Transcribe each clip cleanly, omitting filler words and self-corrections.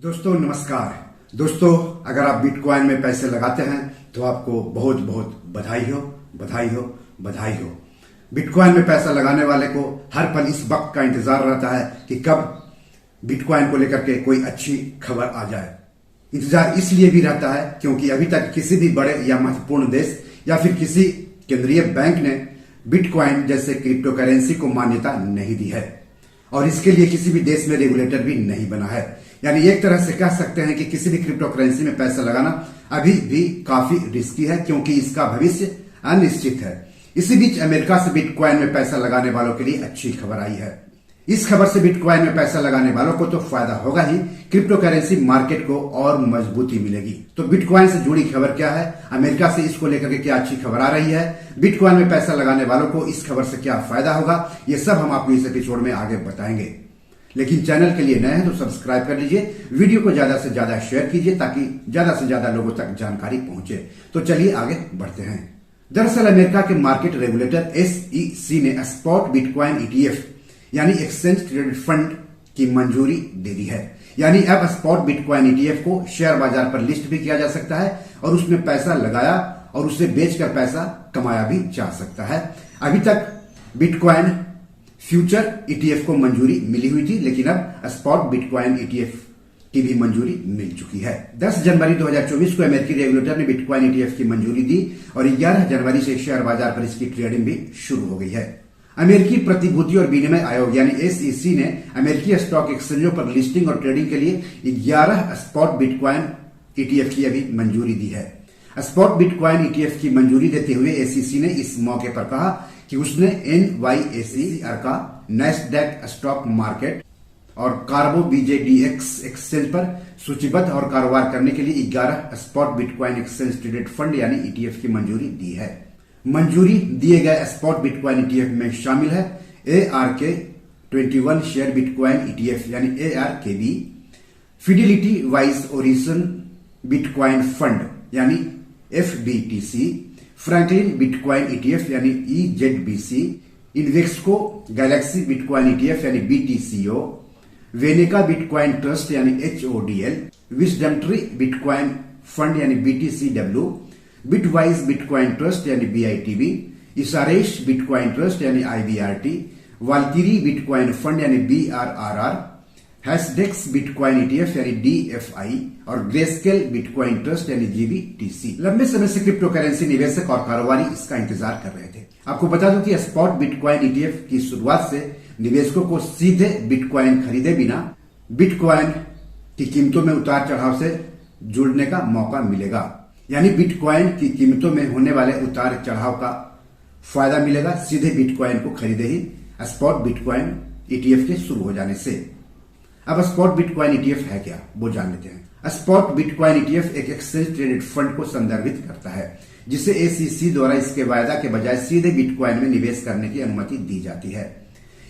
दोस्तों नमस्कार। दोस्तों अगर आप बिटकॉइन में पैसे लगाते हैं तो आपको बहुत बहुत बधाई हो, बधाई हो, बधाई हो। बिटकॉइन में पैसा लगाने वाले को हर पल इस वक्त का इंतजार रहता है कि कब बिटकॉइन को लेकर के कोई अच्छी खबर आ जाए। इंतजार इसलिए भी रहता है क्योंकि अभी तक किसी भी बड़े या महत्वपूर्ण देश या फिर किसी केंद्रीय बैंक ने बिटकॉइन जैसे क्रिप्टो करेंसी को मान्यता नहीं दी है और इसके लिए किसी भी देश में रेगुलेटर भी नहीं बना है। यानी एक तरह से कह सकते हैं कि किसी भी क्रिप्टो करेंसी में पैसा लगाना अभी भी काफी रिस्की है क्योंकि इसका भविष्य अनिश्चित है। इसी बीच अमेरिका से बिटकॉइन में पैसा लगाने वालों के लिए अच्छी खबर आई है। इस खबर से बिटकॉइन में पैसा लगाने वालों को तो फायदा होगा ही, क्रिप्टो करेंसी मार्केट को और मजबूती मिलेगी। तो बिटकॉइन से जुड़ी खबर क्या है, अमेरिका से इसको लेकर के क्या अच्छी खबर आ रही है, बिटकॉइन में पैसा लगाने वालों को इस खबर से क्या फायदा होगा, ये सब हम आपको इस एपिसोड में आगे बताएंगे। लेकिन चैनल के लिए नए हैं तो सब्सक्राइब कर लीजिए, वीडियो को ज्यादा से ज्यादा शेयर कीजिए ताकि ज्यादा से ज्यादा लोगों तक जानकारी पहुंचे। तो चलिए आगे बढ़ते हैं। दरअसल अमेरिका के मार्केट रेगुलेटर SEC ने स्पॉट बिटकॉइन ETF यानी एक्सचेंज ट्रेडेड फंड की मंजूरी दे दी है। यानी अब स्पॉट बिटकॉइन ETF को शेयर बाजार पर लिस्ट भी किया जा सकता है और उसमें पैसा लगाया और उसे बेचकर पैसा कमाया भी जा सकता है। अभी तक बिटकॉइन फ्यूचर ETF को मंजूरी मिली हुई थी, लेकिन अब स्पॉट बिटकॉइन ETF की भी मंजूरी मिल चुकी है। 10 जनवरी 2024 को अमेरिकी रेगुलेटर ने बिटकॉइन ETF की मंजूरी दी और 11 जनवरी से शेयर बाजार पर इसकी ट्रेडिंग भी शुरू हो गई है। अमेरिकी प्रतिभूति और विनिमय आयोग यानी SEC ने अमेरिकी स्टॉक एक्सचेंजों पर लिस्टिंग और ट्रेडिंग के लिए 11 स्पॉट बिटकॉइन ETF की अभी मंजूरी दी है। स्पॉट बिटकॉइन ETF की मंजूरी देते हुए SEC ने इस मौके पर कहा कि उसने NYSE का नैस्डैक स्टॉक मार्केट और कार्बो BJDX एक्सचेंज पर सूचीबद्ध और कारोबार करने के लिए 11 spot bitcoin exchange traded fund यानी ETF की मंजूरी दी है। मंजूरी दिए गए स्पॉट बिटकॉइन ETF में शामिल है ARK21 शेयर बिटकॉइन ETF यानी ARKB, Fidelity wise origin bitcoin fund यानी FBTC, फ्रैंकलिन बिटकॉइन ETF यानी EZBC, इन्वेक्सको गैलेक्सी बिटकॉइन ETF यानी BTCO, वेनेका बिटकॉइन ट्रस्ट यानी HODL, wisdom tree bitcoin fund यानी BTCW, बिटवाइज बिटकॉइन ट्रस्ट यानी BITB, इसारेश बिटकॉइन ट्रस्ट यानी IBRT, वालकिरी bitcoin fund यानी BRRR, हैशडेक्स bitcoin ETF यानी DFI और ग्रेस्केल बिटकॉइन ट्रस्ट यानी GBTC। लंबे समय से क्रिप्टो करेंसी निवेशक और कारोबारी इसका इंतजार कर रहे थे। आपको बता दूं कि स्पॉट बिटकॉइन ETF की शुरुआत से निवेशकों को सीधे बिटकॉइन खरीदे बिना बिटकॉइन की कीमतों में उतार चढ़ाव से जुड़ने का मौका मिलेगा। यानी बिटकॉइन की कीमतों में होने वाले उतार चढ़ाव का फायदा मिलेगा सीधे बिटकॉइन को खरीदे ही स्पॉट बिटकॉइन ETF के शुरू हो जाने से। अब स्पॉट बिटकॉइन ETF है क्या, वो जान लेते हैं। स्पॉट बिटकॉइन ETF एक एक्सचेंज ट्रेडेड फंड को संदर्भित करता है जिसे SEC द्वारा इसके वायदा के बजाय सीधे बिटकॉइन में निवेश करने की अनुमति दी जाती है।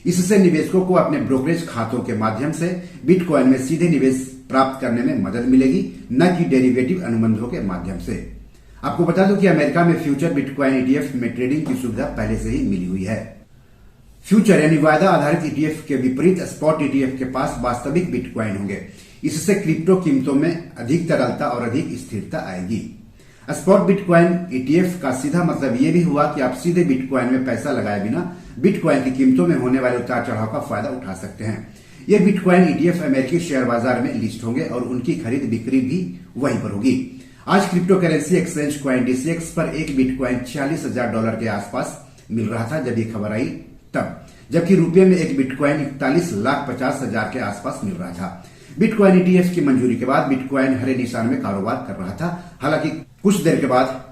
इससे निवेशकों को अपने ब्रोकरेज खातों के माध्यम से बिटकॉइन में सीधे निवेश प्राप्त करने में मदद मिलेगी, न कि डेरिवेटिव अनुबंधों के माध्यम से। आपको बता दूं कि अमेरिका में फ्यूचर बिटकॉइन ETF में ट्रेडिंग की सुविधा पहले से ही मिली हुई है। फ्यूचर यानी वायदा आधारित ETF के विपरीत स्पॉट ETF के पास वास्तविक बिटकॉइन होंगे। इससे क्रिप्टो कीमतों में अधिक तरलता और अधिक स्थिरता आएगी। स्पॉट बिटकॉइन ETF का सीधा मतलब ये भी हुआ कि आप सीधे बिटकॉइन में पैसा लगाए बिना बिटकॉइन की कीमतों में होने वाले उतार चढ़ाव का फायदा उठा सकते हैं। ये बिटकॉइन ETF अमेरिकी शेयर बाजार में लिस्ट होंगे और उनकी खरीद बिक्री भी वहीं पर होगी। आज क्रिप्टो करेंसी एक्सचेंज CoinDCX पर एक बिटकॉइन $46,000 के आसपास मिल रहा था जब ये खबर आई तब, जबकि रुपये में एक बिटकॉइन 41,50,000 के आसपास मिल रहा था। बिटकॉइन ETF की मंजूरी के बाद बिटकॉइन हरे निशान में कारोबार कर रहा था। हालांकि कुछ देर के बाद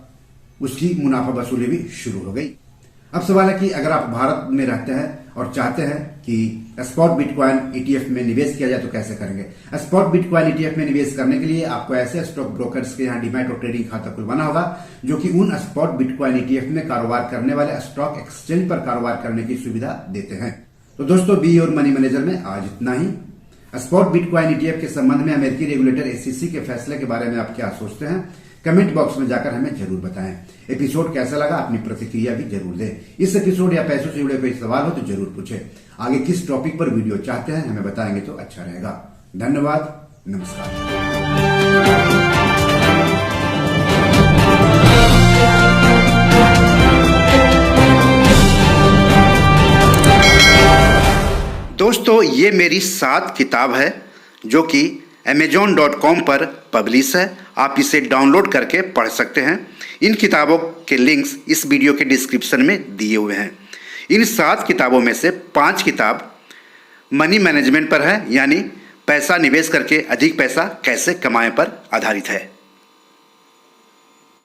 उसकी मुनाफा वसूली भी शुरू हो गई। अब सवाल है कि अगर आप भारत में रहते हैं और चाहते हैं कि स्पॉट बिटकॉइन ETF में निवेश किया जाए तो कैसे करेंगे। स्पॉट बिटकॉइन ETF में निवेश करने के लिए आपको ऐसे स्टॉक ब्रोकर्स के यहाँ डीमैट और ट्रेडिंग खाता खुलवाना होगा जो कि उन स्पॉट बिटकॉइन ETF में कारोबार करने वाले स्टॉक एक्सचेंज पर कारोबार करने की सुविधा देते हैं। तो दोस्तों बी योर मनी मैनेजर में आज इतना ही। स्पॉट बिटकॉइन ETF के संबंध में अमेरिकी रेगुलेटर SEC के फैसले के बारे में आप क्या सोचते हैं, कमेंट बॉक्स में जाकर हमें जरूर बताएं। एपिसोड कैसा लगा अपनी प्रतिक्रिया भी जरूर दें। इस एपिसोड या पैसों से जुड़े कोई सवाल हो तो जरूर पूछें। आगे किस टॉपिक पर वीडियो चाहते हैं हमें बताएंगे तो अच्छा रहेगा। धन्यवाद, नमस्कार। दोस्तों, ये मेरी 7 किताब है जो कि amazon.com पर पब्लिश है। आप इसे डाउनलोड करके पढ़ सकते हैं। इन किताबों के लिंक्स इस वीडियो के डिस्क्रिप्शन में दिए हुए हैं। इन 7 किताबों में से 5 किताब मनी मैनेजमेंट पर है, यानी पैसा निवेश करके अधिक पैसा कैसे कमाएं पर आधारित है।